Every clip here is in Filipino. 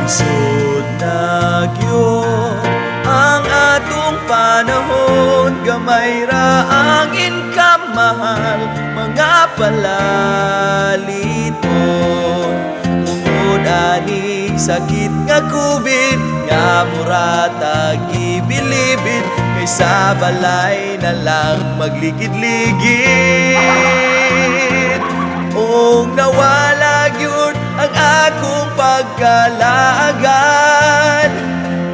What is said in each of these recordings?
Lisod na gyud ang atong panahon, gamay ra ang income, mahal mga palaliton. Tungod aning sakit nga COVID, nga mura tag-ibilibid, kaysa balay na lang magligid-ligid. Ong nawala gyud ang akong pagkalaagan,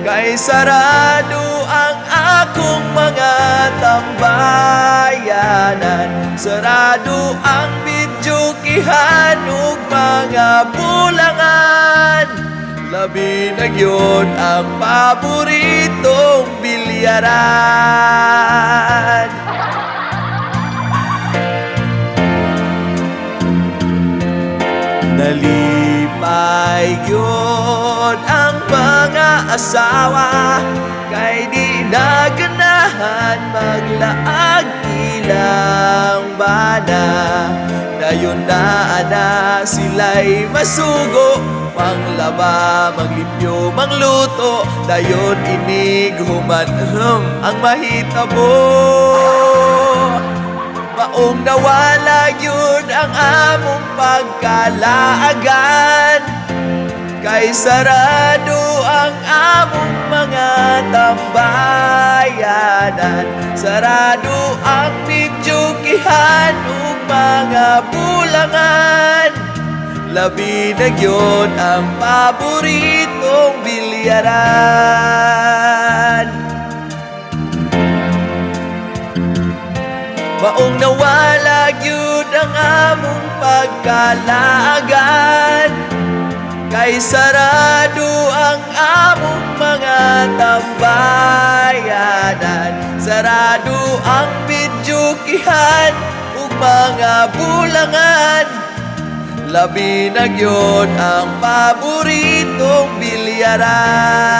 kay sarado ang akong mga tambayanan. Sarado ang bidyokihan ug mga bulangan. Labi na gyud ang paboritong bilyaran. Nalipay gyud ang mga asawa, kay di na ganahan maglaag ilang bana. Dayon na ana sila'y masugo, manglaba, maglimpyo, mangluto. Dayon inig human ang mahitabo. Maong nawala yun ang among pagkalaagan, kay sarado ang among mga tambayanan. Sarado ang bidyokihan ug mga bulangan. Labi na gyud ang paboritong bilyaran. Maong nawala gyud ang among pagkalaagan, kay sarado ang among mga tambayanan. Sarado ang bidyokihan ug mga bulangan. Labi na gyud ang paboritong bilyaran.